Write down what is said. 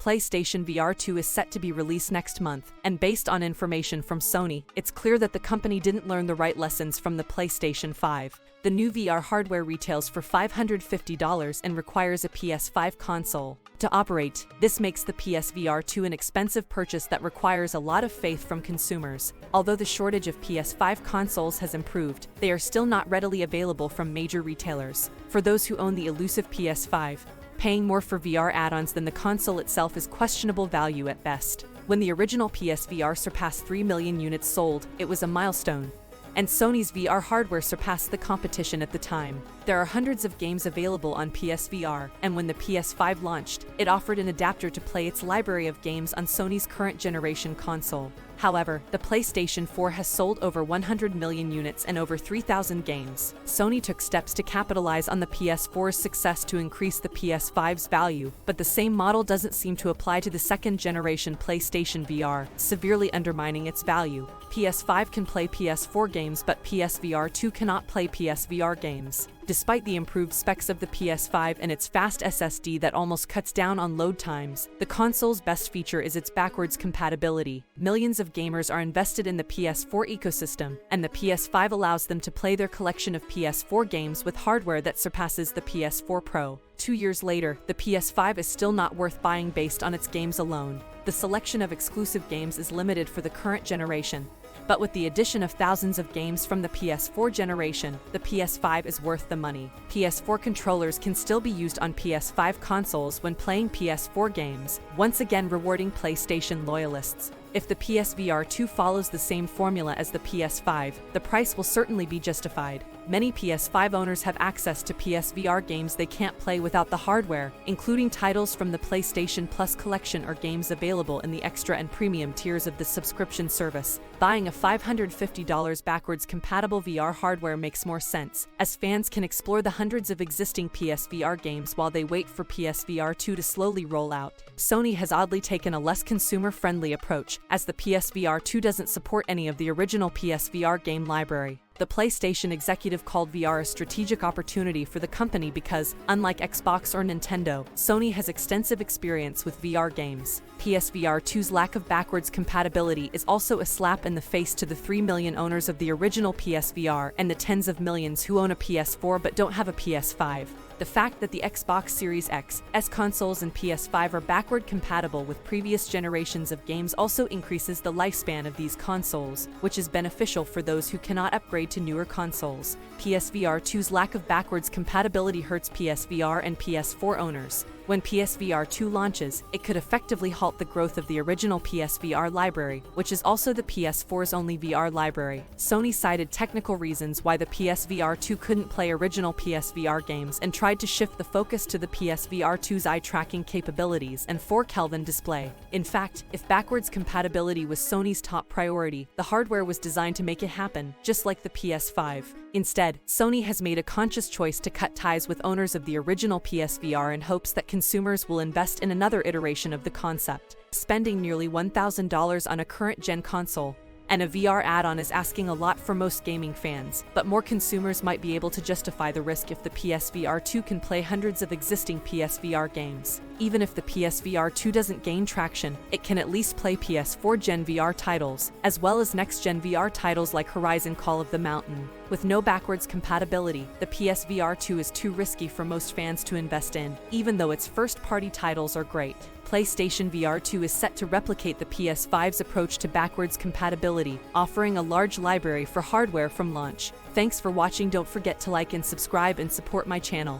PlayStation VR 2 is set to be released next month, and based on information from Sony, it's clear that the company didn't learn the right lessons from the PlayStation 5. The new VR hardware retails for $550 and requires a PS5 console to operate. This makes the PSVR 2 an expensive purchase that requires a lot of faith from consumers. Although the shortage of PS5 consoles has improved, they are still not readily available from major retailers. For those who own the elusive PS5, paying more for VR add-ons than the console itself is questionable value at best. When the original PSVR surpassed 3 million units sold, it was a milestone. And Sony's VR hardware surpassed the competition at the time. There are hundreds of games available on PSVR, and when the PS5 launched, it offered an adapter to play its library of games on Sony's current generation console. However, the PlayStation 4 has sold over 100 million units and over 3,000 games. Sony took steps to capitalize on the PS4's success to increase the PS5's value, but the same model doesn't seem to apply to the second-generation PlayStation VR, severely undermining its value. PS5 can play PS4 games, but PSVR 2 cannot play PSVR games. Despite the improved specs of the PS5 and its fast SSD that almost cuts down on load times, the console's best feature is its backwards compatibility. Millions of gamers are invested in the PS4 ecosystem, and the PS5 allows them to play their collection of PS4 games with hardware that surpasses the PS4 Pro. 2 years later, the PS5 is still not worth buying based on its games alone. The selection of exclusive games is limited for the current generation. But with the addition of thousands of games from the PS4 generation, the PS5 is worth the money. PS4 controllers can still be used on PS5 consoles when playing PS4 games, once again rewarding PlayStation loyalists. If the PSVR 2 follows the same formula as the PS5, the price will certainly be justified. Many PS5 owners have access to PSVR games they can't play without the hardware, including titles from the PlayStation Plus collection or games available in the extra and premium tiers of the subscription service. Buying a $550 backwards compatible VR hardware makes more sense, as fans can explore the hundreds of existing PSVR games while they wait for PSVR 2 to slowly roll out. Sony has oddly taken a less consumer-friendly approach, as the PSVR 2 doesn't support any of the original PSVR game library. The PlayStation executive called VR a strategic opportunity for the company because, unlike Xbox or Nintendo, Sony has extensive experience with VR games. PSVR 2's lack of backwards compatibility is also a slap in the face to the 3 million owners of the original PSVR and the tens of millions who own a PS4 but don't have a PS5. The fact that the Xbox Series X, S consoles and PS5 are backward compatible with previous generations of games also increases the lifespan of these consoles, which is beneficial for those who cannot upgrade to newer consoles. PSVR 2's lack of backwards compatibility hurts PSVR and PS4 owners. When PSVR 2 launches, it could effectively halt the growth of the original PSVR library, which is also the PS4's only VR library. Sony cited technical reasons why the PSVR 2 couldn't play original PSVR games and tried to shift the focus to the PSVR 2's eye tracking capabilities and 4 Kelvin display. In fact, if backwards compatibility was Sony's top priority, the hardware was designed to make it happen, just like the PS5. Instead, Sony has made a conscious choice to cut ties with owners of the original PSVR in hopes that consumers will invest in another iteration of the concept. Spending nearly $1,000 on a current-gen console and a VR add-on is asking a lot for most gaming fans, but more consumers might be able to justify the risk if the PSVR 2 can play hundreds of existing PSVR games. Even if the PSVR 2 doesn't gain traction, it can at least play PS4 Gen VR titles, as well as next-gen VR titles like Horizon Call of the Mountain. With no backwards compatibility, the PSVR 2 is too risky for most fans to invest in, even though its first-party titles are great. PlayStation VR 2 is set to replicate the PS5's approach to backwards compatibility, offering a large library for hardware from launch. Thanks for watching. Don't forget to like and subscribe and support my channel.